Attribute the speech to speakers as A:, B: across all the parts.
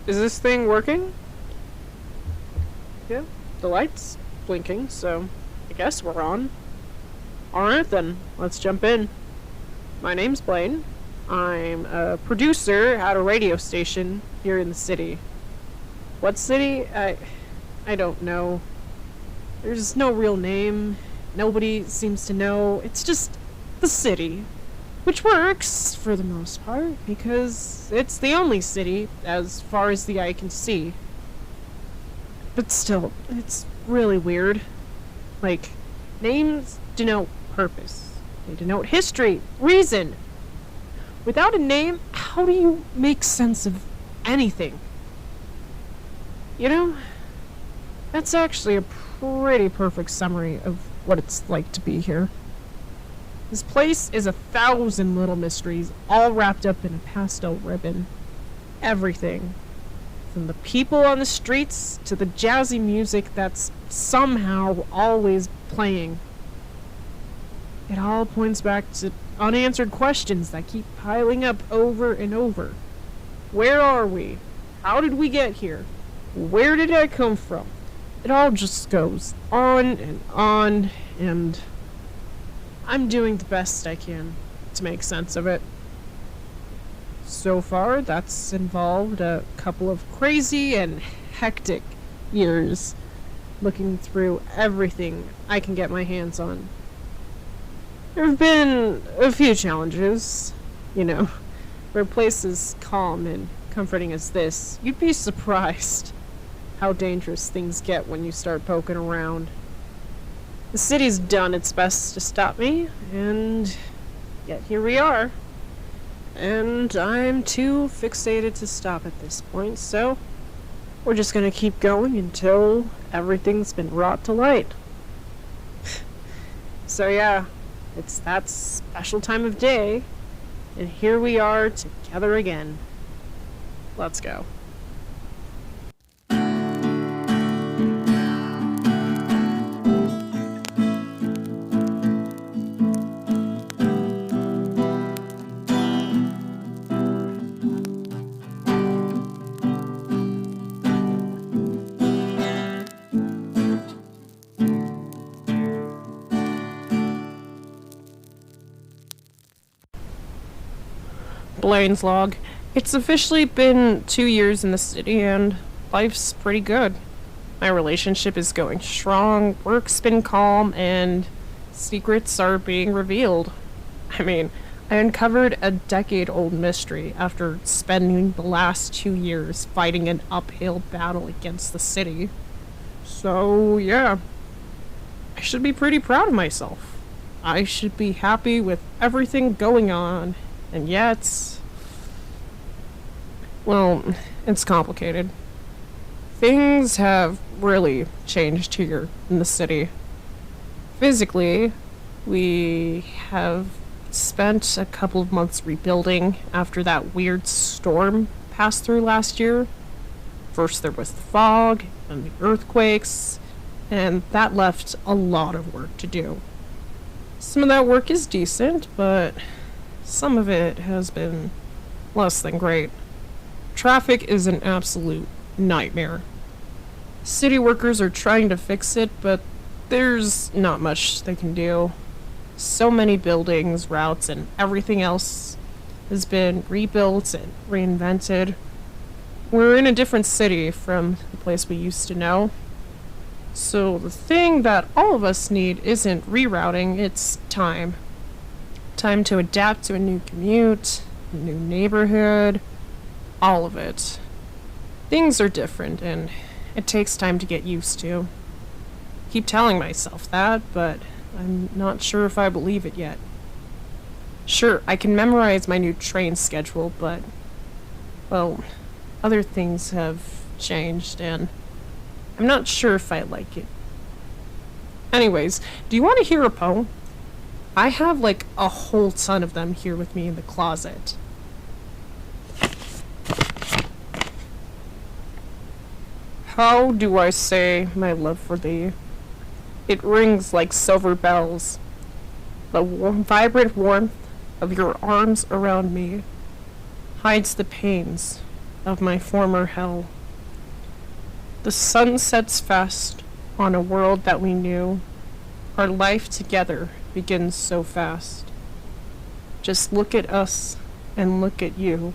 A: Is this thing working? Yeah, the light's blinking, so I guess we're on. Alright then, let's jump in. My name's Blaine. I'm a producer at a radio station here in the city. What city? I don't know. There's no real name. Nobody seems to know. It's just the city. Which works, for the most part, because it's the only city, as far as the eye can see. But still, it's really weird. Like, names denote purpose. They denote history, reason. Without a name, how do you make sense of anything? You know, that's actually a pretty perfect summary of what it's like to be here. This place is 1,000 little mysteries, all wrapped up in a pastel ribbon. Everything. From the people on the streets to the jazzy music that's somehow always playing. It all points back to unanswered questions that keep piling up over and over. Where are we? How did we get here? Where did I come from? It all just goes on, and I'm doing the best I can to make sense of it. So far, that's involved a couple of crazy and hectic years, looking through everything I can get my hands on. There have been a few challenges, you know, for a place as calm and comforting as this. You'd be surprised how dangerous things get when you start poking around. The city's done its best to stop me, and yet here we are. And I'm too fixated to stop at this point, so we're just gonna keep going until everything's been brought to light. So yeah, it's that special time of day, and here we are together again. Let's go. Blaine's log. It's officially been 2 years in the city, and life's pretty good. My relationship is going strong, work's been calm, and secrets are being revealed. I mean, I uncovered a decade-old mystery after spending the last 2 years fighting an uphill battle against the city. So, yeah. I should be pretty proud of myself. I should be happy with everything going on, and yet, well, it's complicated. Things have really changed here in the city. Physically, we have spent a couple of months rebuilding after that weird storm passed through last year. First there was the fog and the earthquakes, and that left a lot of work to do. Some of that work is decent, but some of it has been less than great. Traffic is an absolute nightmare. City workers are trying to fix it, but there's not much they can do. So many buildings, routes, and everything else has been rebuilt and reinvented. We're in a different city from the place we used to know. So the thing that all of us need isn't rerouting, it's time. Time to adapt to a new commute, a new neighborhood, all of it. Things are different, and it takes time to get used to. I keep telling myself that, but I'm not sure if I believe it yet. Sure, I can memorize my new train schedule, but, well, other things have changed, and I'm not sure if I like it. Anyways, do you want to hear a poem? I have like a whole ton of them here with me in the closet. How do I say my love for thee? It rings like silver bells. The vibrant warmth of your arms around me hides the pains of my former hell. The sun sets fast on a world that we knew. Our life together begins so fast. Just look at us and look at you.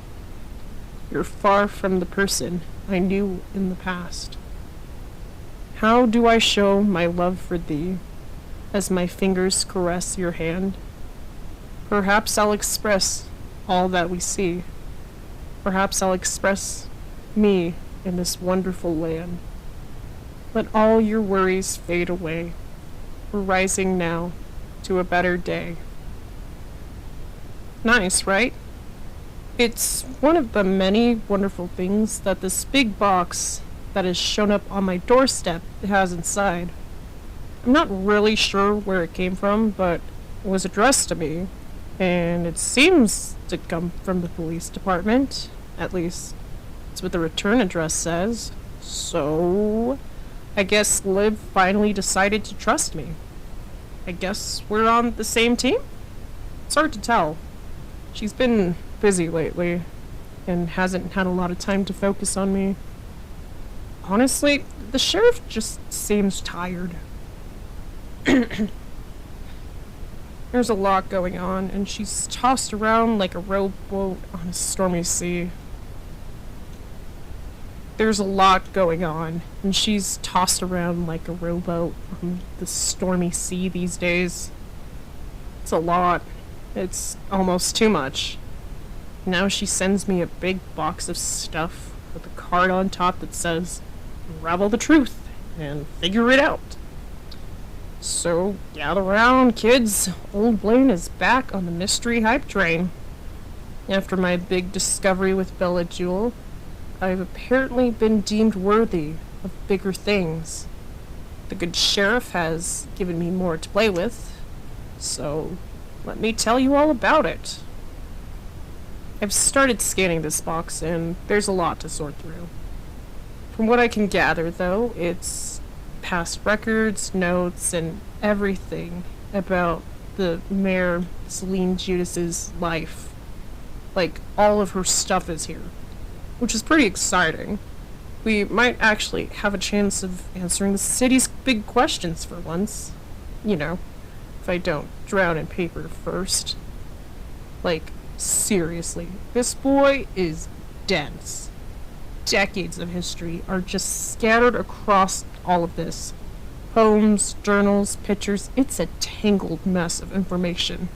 A: You're far from the person I knew in the past. How do I show my love for thee as my fingers caress your hand? Perhaps I'll express all that we see. Perhaps I'll express me in this wonderful land. Let all your worries fade away. We're rising now to a better day. Nice, right? It's one of the many wonderful things that this big box that has shown up on my doorstep has inside. I'm not really sure where it came from, but it was addressed to me, and it seems to come from the police department. At least, that's what the return address says. So, I guess Liv finally decided to trust me. I guess we're on the same team? It's hard to tell. She's been busy lately, and hasn't had a lot of time to focus on me. Honestly, the sheriff just seems tired. There's a lot going on, and she's tossed around like a rowboat on a stormy sea. There's a lot going on, and she's tossed around like a rowboat on the stormy sea these days. It's a lot. It's almost too much. Now she sends me a big box of stuff with a card on top that says, "Unravel the truth and figure it out." So, gather round, kids. Old Blaine is back on the mystery hype train. After my big discovery with Bella Jewel, I've apparently been deemed worthy of bigger things. The good sheriff has given me more to play with, so let me tell you all about it. I've started scanning this box, and there's a lot to sort through. From what I can gather, though, it's past records, notes, and everything about the Mayor Celine Judas's life. Like, all of her stuff is here, which is pretty exciting. We might actually have a chance of answering the city's big questions for once. You know, if I don't drown in paper first. Like, seriously, this boy is dense. Decades of history are just scattered across all of this. Poems, journals, pictures, it's a tangled mess of information.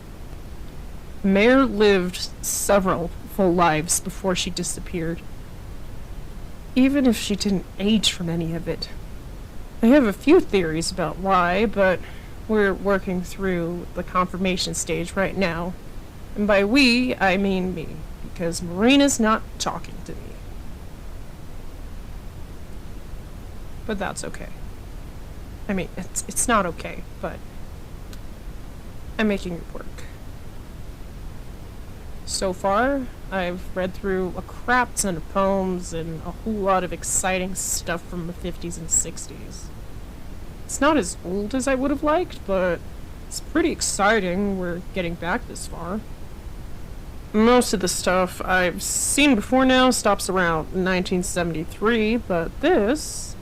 A: Mayor lived several full lives before she disappeared. Even if she didn't age from any of it. I have a few theories about why, but we're working through the confirmation stage right now. And by we, I mean me, because Marina's not talking to me. But that's okay. I mean, it's not okay, but I'm making it work. So far, I've read through a crap ton of poems and a whole lot of exciting stuff from the 50s and 60s. It's not as old as I would have liked, but it's pretty exciting we're getting back this far. Most of the stuff I've seen before now stops around 1973, but this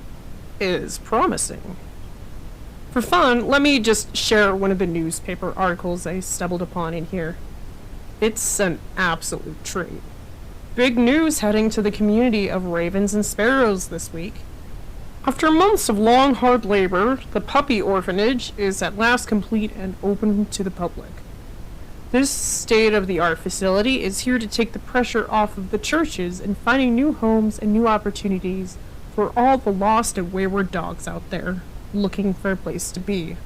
A: is promising. For fun, let me just share one of the newspaper articles I stumbled upon in here. It's an absolute treat. Big news heading to the community of ravens and sparrows this week. After months of long, hard labor, the puppy orphanage is at last complete and open to the public. This state-of-the-art facility is here to take the pressure off of the churches in finding new homes and new opportunities for all the lost and wayward dogs out there looking for a place to be.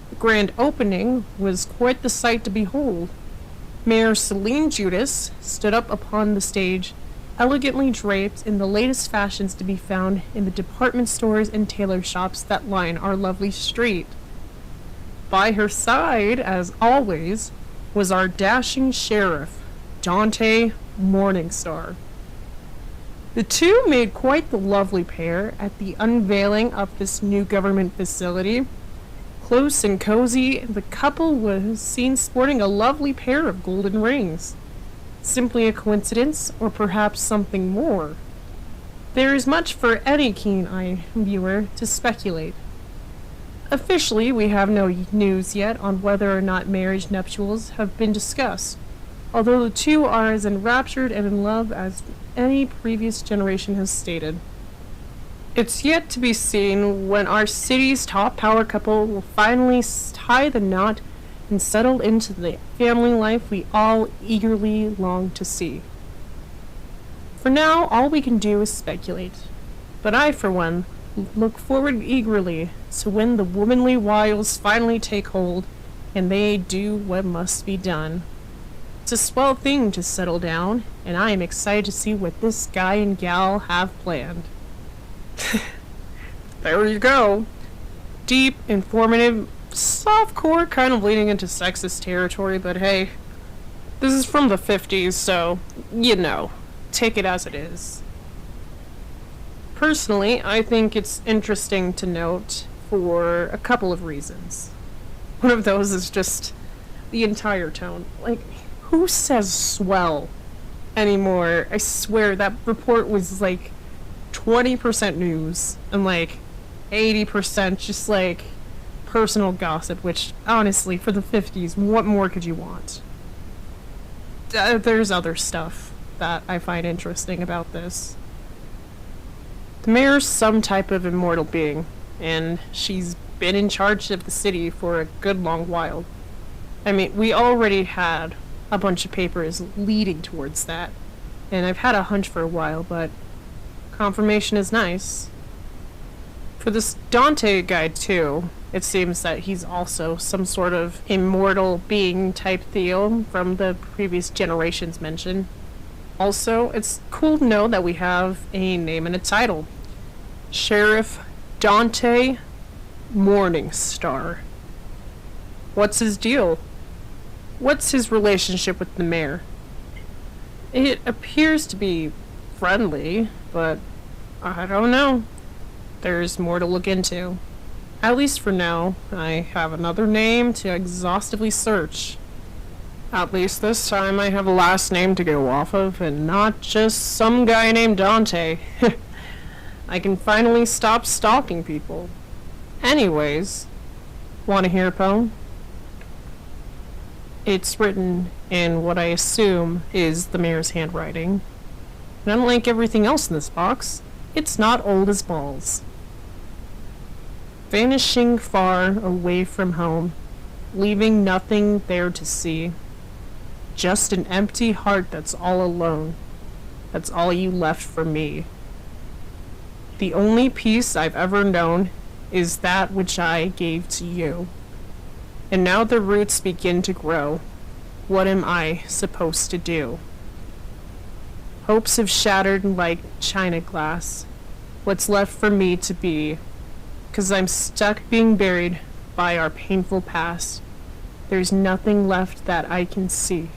A: The grand opening was quite the sight to behold. Mayor Celine Judas stood up upon the stage, elegantly draped in the latest fashions to be found in the department stores and tailor shops that line our lovely street. By her side, as always, was our dashing sheriff, Dante Morningstar. The two made quite the lovely pair at the unveiling of this new government facility. Close and cozy, the couple was seen sporting a lovely pair of golden rings. Simply a coincidence, or perhaps something more? There is much for any keen-eyed viewer to speculate. Officially, we have no news yet on whether or not marriage nuptials have been discussed, although the two are as enraptured and in love as any previous generation has stated. It's yet to be seen when our city's top power couple will finally tie the knot and settle into the family life we all eagerly long to see. For now, all we can do is speculate, but I, for one, look forward eagerly to when the womanly wiles finally take hold and they do what must be done. It's a swell thing to settle down, and I am excited to see what this guy and gal have planned. There you go. Deep, informative, softcore, kind of leading into sexist territory, but hey, this is from the 50s, so, take it as it is. Personally, I think it's interesting to note for a couple of reasons. One of those is just the entire tone. Like, who says swell anymore? I swear that report was like 20% news and like 80% just like personal gossip, which honestly, for the 50s, what more could you want? There's other stuff that I find interesting about this. The mayor's some type of immortal being, and she's been in charge of the city for a good long while. I mean, we already had a bunch of papers leading towards that, and I've had a hunch for a while, but confirmation is nice. For this Dante guy, too, it seems that he's also some sort of immortal being type Theo from the previous generations mentioned. Also, it's cool to know that we have a name and a title. Sheriff Dante Morningstar. What's his deal? What's his relationship with the mayor? It appears to be friendly, but I don't know. There's more to look into. At least for now, I have another name to exhaustively search. At least this time I have a last name to go off of, and not just some guy named Dante. I can finally stop stalking people. Anyways, wanna hear a poem? It's written in what I assume is the mayor's handwriting. And unlike everything else in this box, it's not old as balls. Vanishing far away from home, leaving nothing there to see. Just an empty heart that's all alone. That's all you left for me. The only peace I've ever known is that which I gave to you. And now the roots begin to grow. What am I supposed to do? Hopes have shattered like china glass. What's left for me to be? 'Cause I'm stuck being buried by our painful past. There's nothing left that I can see.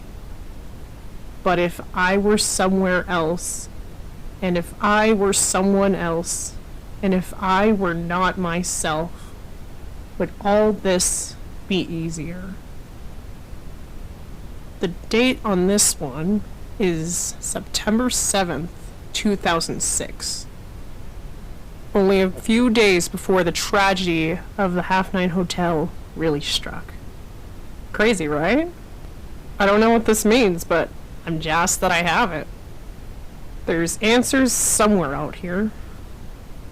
A: But if I were somewhere else, and if I were someone else, and if I were not myself, would all this be easier? The date on this one is September 7th, 2006. Only a few days before the tragedy of the Half Nine Hotel really struck. Crazy, right? I don't know what this means, but I'm jazzed that I have it. There's answers somewhere out here.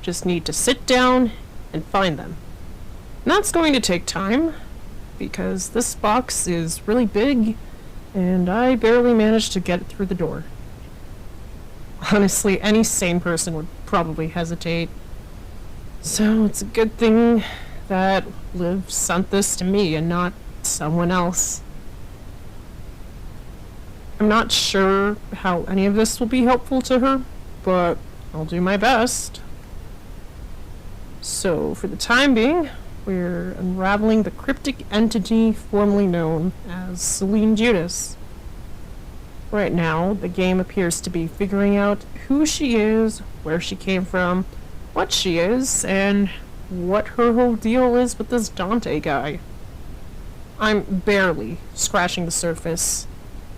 A: Just need to sit down and find them. And that's going to take time, because this box is really big, and I barely managed to get it through the door. Honestly, any sane person would probably hesitate. So it's a good thing that Liv sent this to me and not someone else. I'm not sure how any of this will be helpful to her, but I'll do my best. So, for the time being, we're unraveling the cryptic entity formerly known as Celine Judas. Right now, the game appears to be figuring out who she is, where she came from, what she is, and what her whole deal is with this Dante guy. I'm barely scratching the surface,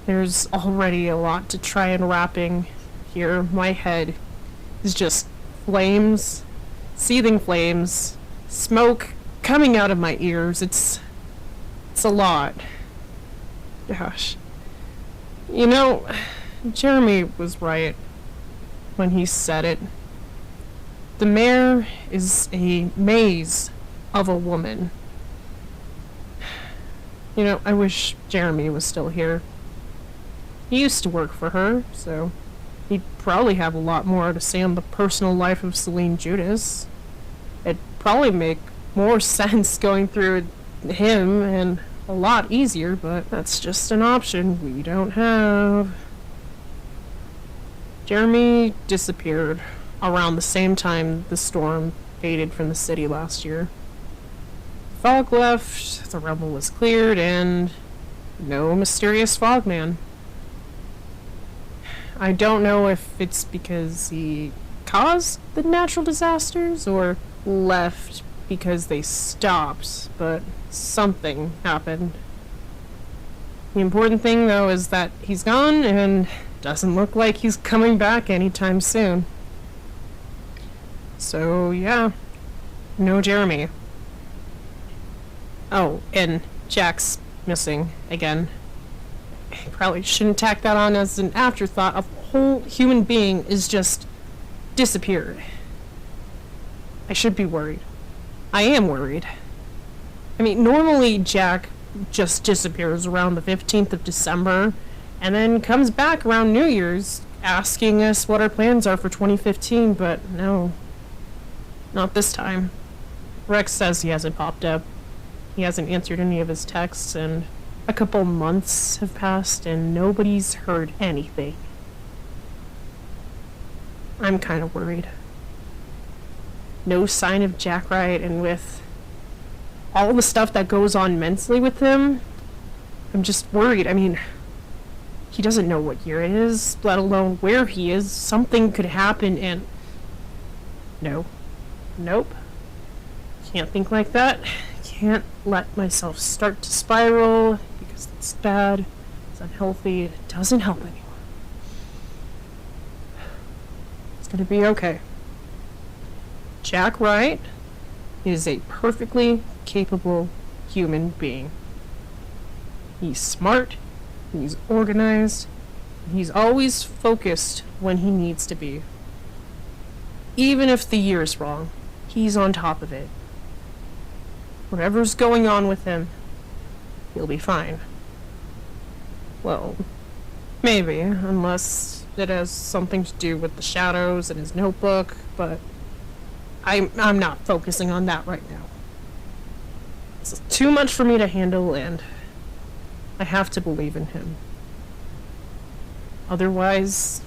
A: There's already a lot to try and wrapping here. My head is just flames, seething flames, smoke coming out of my ears. It's a lot. Gosh. You know, Jeremy was right when he said it. The mayor is a maze of a woman. You know, I wish Jeremy was still here. He used to work for her, so he'd probably have a lot more to say on the personal life of Celine Judas. It'd probably make more sense going through him and a lot easier, but that's just an option we don't have. Jeremy disappeared around the same time the storm faded from the city last year. Fog left, the rubble was cleared, and no mysterious fogman. I don't know if it's because he caused the natural disasters or left because they stopped, but something happened. The important thing, though, is that he's gone and doesn't look like he's coming back anytime soon. So, yeah, no Jeremy. Oh, and Jack's missing again. I probably shouldn't tack that on as an afterthought. A whole human being is just disappeared. I should be worried. I am worried. I mean, normally Jack just disappears around the 15th of December and then comes back around New Year's asking us what our plans are for 2015, but no. Not this time. Rex says he hasn't popped up. He hasn't answered any of his texts, and a couple months have passed and nobody's heard anything. I'm kind of worried. No sign of Jack Wright, and with all the stuff that goes on mentally with him, I'm just worried. I mean, he doesn't know what year it is, let alone where he is. Something could happen and... No. Nope. Can't think like that. Can't let myself start to spiral because it's bad, it's unhealthy, it doesn't help anyone. It's gonna be okay. Jack Wright is a perfectly capable human being. He's smart, he's organized, he's always focused when he needs to be. Even if the year's wrong, he's on top of it. Whatever's going on with him, he'll be fine. Well, maybe, unless it has something to do with the shadows in his notebook, but I'm not focusing on that right now. It's too much for me to handle, and I have to believe in him. Otherwise,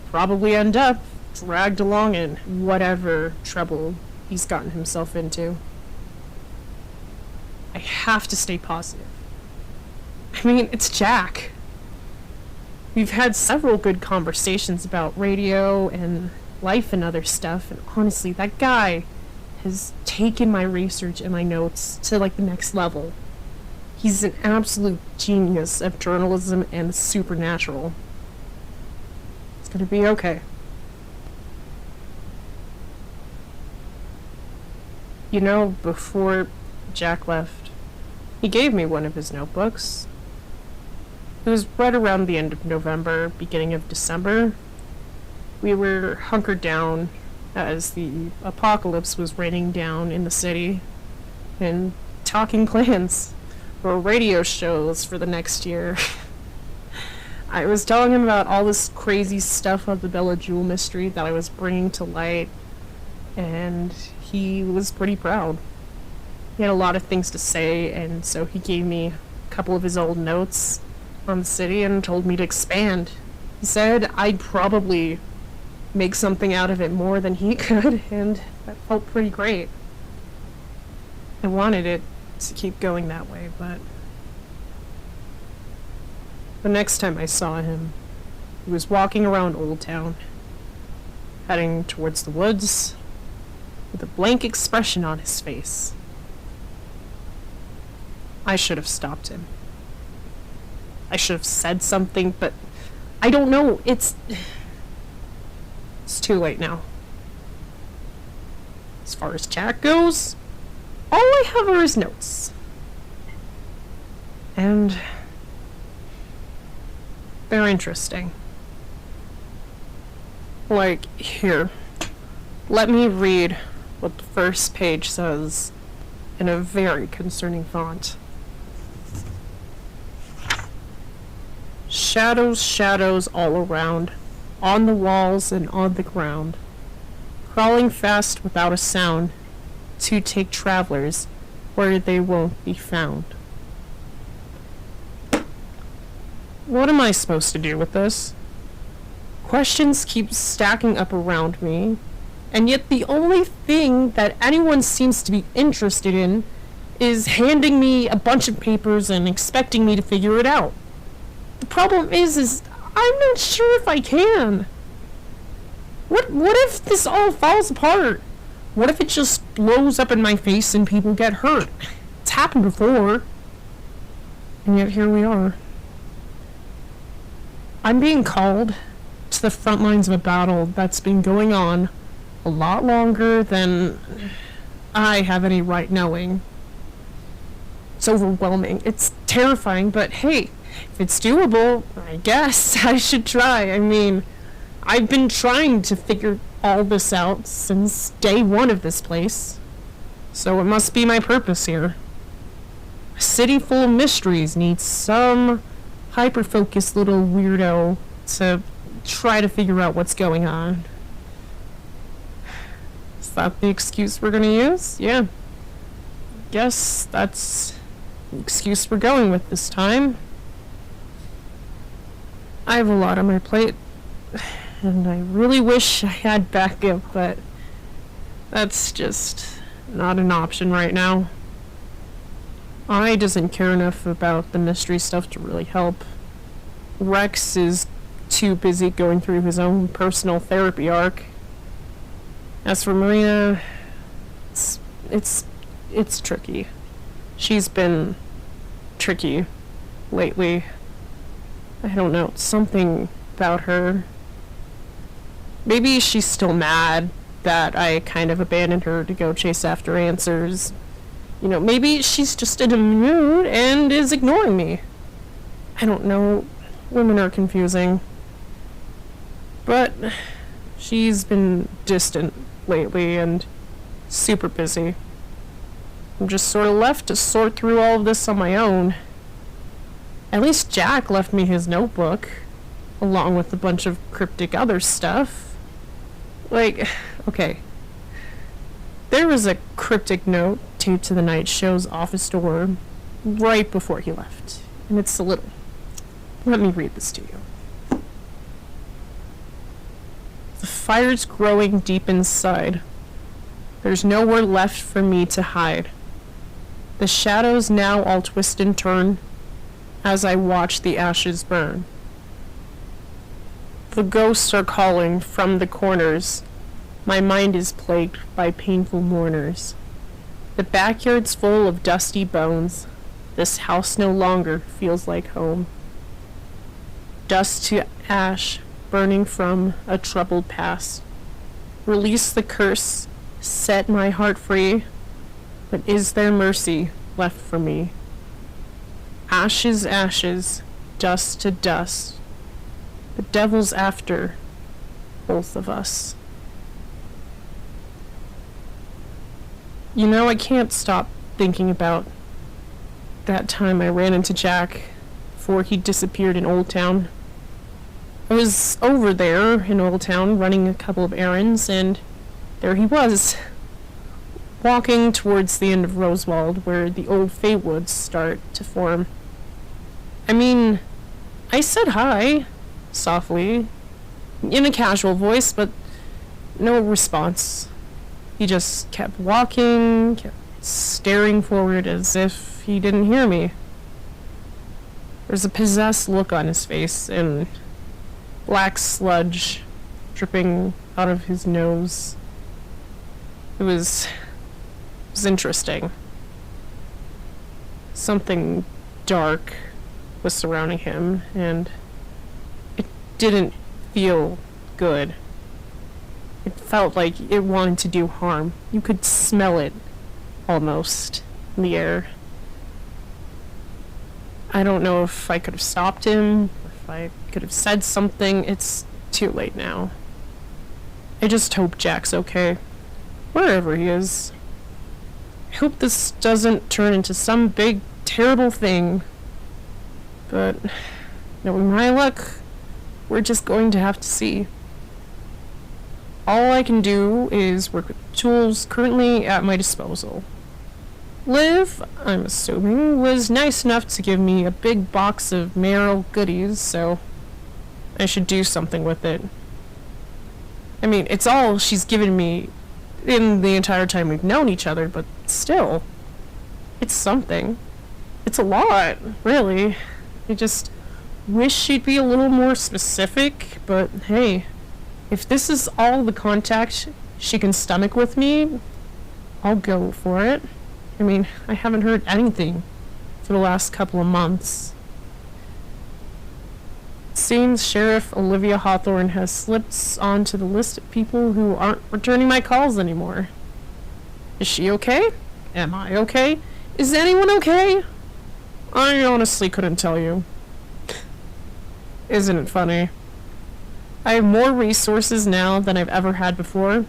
A: probably end up dragged along in whatever trouble he's gotten himself into. I have to stay positive. I mean, it's Jack. We've had several good conversations about radio and life and other stuff, and honestly, that guy has taken my research and my notes to, like, the next level. He's an absolute genius of journalism and the supernatural. It's gonna be okay. You know, before Jack left, he gave me one of his notebooks. It was right around the end of November, beginning of December. We were hunkered down as the apocalypse was raining down in the city, and talking plans for radio shows for the next year. I was telling him about all this crazy stuff of the Bella Jewel mystery that I was bringing to light, and he was pretty proud. He had a lot of things to say, and so he gave me a couple of his old notes on the city and told me to expand. He said I'd probably make something out of it more than he could, and that felt pretty great. I wanted it to keep going that way, but the next time I saw him, he was walking around Old Town, heading towards the woods, with a blank expression on his face. I should have stopped him. I should have said something, but I don't know. It's too late now. As far as Jack goes, all I have are his notes. And they're interesting. Like, here, let me read what the first page says in a very concerning font. Shadows, shadows all around, on the walls and on the ground, crawling fast without a sound, to take travelers where they won't be found. What am I supposed to do with this? Questions keep stacking up around me, and yet the only thing that anyone seems to be interested in is handing me a bunch of papers and expecting me to figure it out. The problem is I'm not sure if I can. What if this all falls apart? What if it just blows up in my face and people get hurt? It's happened before. And yet here we are. I'm being called to the front lines of a battle that's been going on a lot longer than I have any right knowing. It's overwhelming. It's terrifying, but hey, if it's doable, I guess I should try. I mean, I've been trying to figure all this out since day one of this place. So it must be my purpose here. A city full of mysteries needs some hyper-focused little weirdo to try to figure out what's going on. Is that the excuse we're gonna use? Yeah. Guess that's the excuse we're going with this time. I have a lot on my plate, and I really wish I had backup, but that's just not an option right now. I doesn't care enough about the mystery stuff to really help. Rex is too busy going through his own personal therapy arc. As for Marina, it's tricky. She's been tricky lately. I don't know, something about her. Maybe she's still mad that I kind of abandoned her to go chase after answers. You know, maybe she's just in a mood and is ignoring me. I don't know. Women are confusing. But she's been distant lately and super busy. I'm just sort of left to sort through all of this on my own. At least Jack left me his notebook, along with a bunch of cryptic other stuff. Like, okay. There was a cryptic note taped to the night show's office door right before he left. And it's a little... Let me read this to you. The fire's growing deep inside. There's nowhere left for me to hide. The shadows now all twist and turn as I watch the ashes burn. The ghosts are calling from the corners. My mind is plagued by painful mourners. The backyard's full of dusty bones. This house no longer feels like home. Dust to ash, burning from a troubled past. Release the curse, set my heart free, but is there mercy left for me? Ashes, ashes, dust to dust. The devil's after both of us. You know, I can't stop thinking about that time I ran into Jack before he disappeared in Old Town. I was over there in Old Town running a couple of errands, and there he was, walking towards the end of Rosewald, where the old Fey Woods start to form. I mean, I said hi, softly, in a casual voice, but no response. He just kept walking, kept staring forward as if he didn't hear me. There's a possessed look on his face, and black sludge dripping out of his nose. It was interesting. Something dark was surrounding him, and it didn't feel good. It felt like it wanted to do harm. You could smell it, almost, in the air. I don't know if I could have stopped him, or if I could have said something. It's too late now. I just hope Jack's okay, wherever he is. I hope this doesn't turn into some big, terrible thing. But, knowing my luck, we're just going to have to see. All I can do is work with the tools currently at my disposal. Liv, I'm assuming, was nice enough to give me a big box of mayoral goodies, so I should do something with it. I mean, it's all she's given me in the entire time we've known each other, but still, it's something. It's a lot, really. I just wish she'd be a little more specific, but hey, if this is all the contact she can stomach with me, I'll go for it. I mean, I haven't heard anything for the last couple of months. It seems Sheriff Olivia Hawthorne has slipped onto the list of people who aren't returning my calls anymore. Is she okay? Am I okay? Is anyone okay? I honestly couldn't tell you. Isn't it funny? I have more resources now than I've ever had before,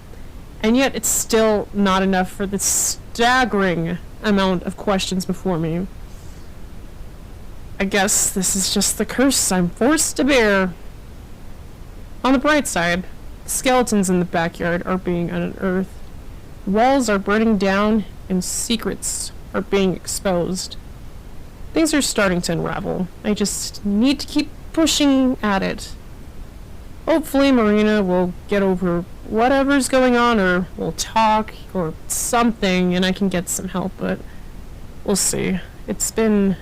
A: and yet it's still not enough for the staggering amount of questions before me. I guess this is just the curse I'm forced to bear. On the bright side, skeletons in the backyard are being unearthed, walls are burning down, and secrets are being exposed. Things are starting to unravel. I just need to keep pushing at it. Hopefully Marina will get over whatever's going on, or we'll talk, or something, and I can get some help, but we'll see. It's been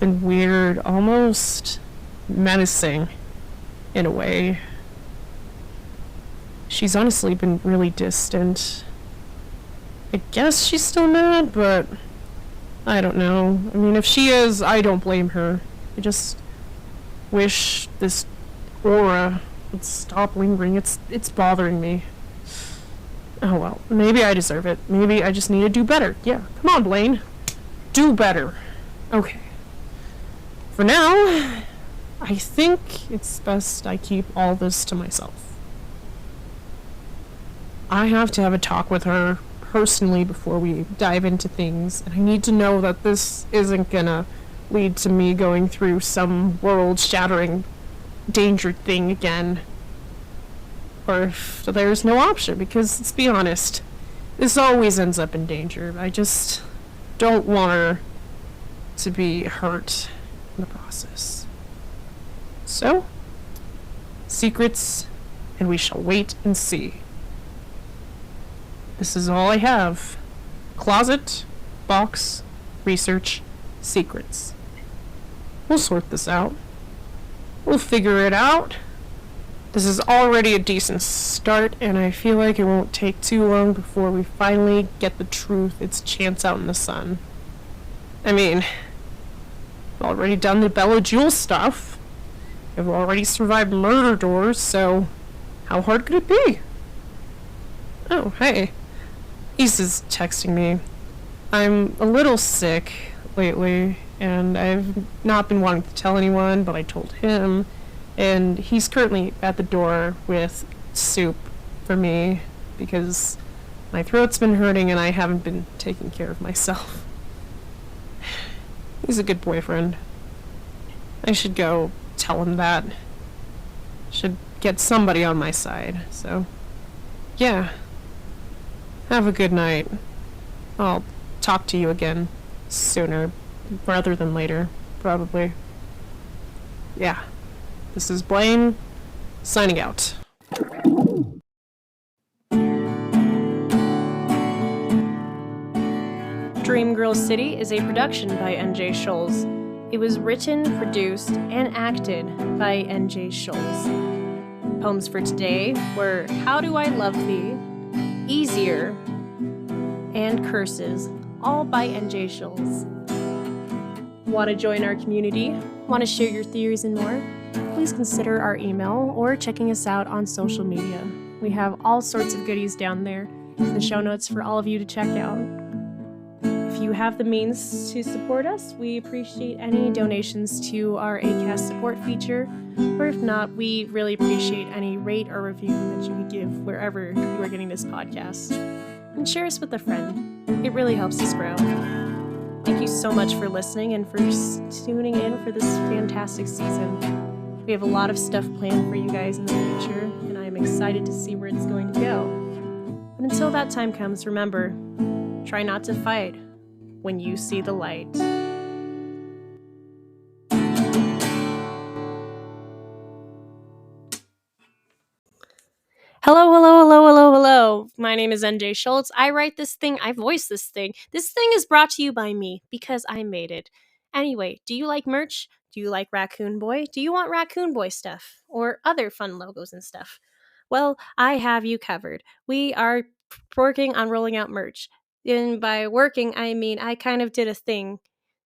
A: weird, almost menacing, in a way. She's honestly been really distant. I guess she's still mad, but I don't know. I mean, if she is, I don't blame her. I just wish this aura would stop lingering. It's bothering me. Oh well, maybe I deserve it. Maybe I just need to do better. Yeah, come on, Blaine. Do better. Okay. For now, I think it's best I keep all this to myself. I have to have a talk with her personally before we dive into things, and I need to know that this isn't gonna lead to me going through some world-shattering danger thing again. Or if there's no option, because let's be honest, this always ends up in danger. I just don't want her to be hurt in the process. So, secrets, and we shall wait and see. This is all I have. Closet, box, research, secrets. We'll sort this out. We'll figure it out. This is already a decent start, and I feel like it won't take too long before we finally get the truth its chance out in the sun. I mean, I've already done the Bella Jewel stuff. I've already survived murder doors, so how hard could it be? Oh, hey. Issa's texting me. I'm a little sick lately, and I've not been wanting to tell anyone, but I told him, and he's currently at the door with soup for me because my throat's been hurting and I haven't been taking care of myself. He's a good boyfriend. I should go tell him that. Should get somebody on my side, so yeah. Have a good night. I'll talk to you again sooner rather than later, probably. Yeah. This is Blaine, signing out. Dream Girl City is a production by NJ Schulze. It was written, produced, and acted by NJ Schulze. Poems for today were How Do I Love Thee, Easier, and Curses, all by NJ Schulze.
B: Want to join our community? Want to share your theories and more? Please consider our email or checking us out on social media. We have all sorts of goodies down there in the show notes for all of you to check out. If you have the means to support us, we appreciate any donations to our ACAST support feature, or if not, we really appreciate any rate or review that you could give wherever you are getting this podcast. And share us with a friend. It really helps us grow. Thank you so much for listening and for tuning in for this fantastic season. We have a lot of stuff planned for you guys in the future, and I am excited to see where it's going to go. But until that time comes, remember, try not to fight when you see the light. Hello. My name is NJ Schulze. I write this thing, I voice this thing. This thing is brought to you by me because I made it. Anyway, do you like merch? Do you like Raccoon Boy? Do you want Raccoon Boy stuff? Or other fun logos and stuff? Well, I have you covered. We are working on rolling out merch. And by working, I mean I kind of did a thing.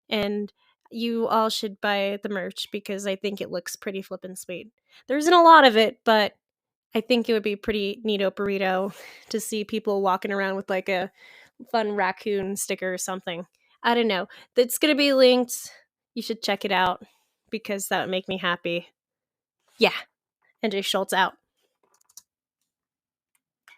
B: And you all should buy the merch because I think it looks pretty flippin' sweet. There isn't a lot of it, but I think it would be pretty neato burrito to see people walking around with like a fun raccoon sticker or something. I don't know. It's going to be linked. You should check it out because that would make me happy. Yeah. NJ Schultz out.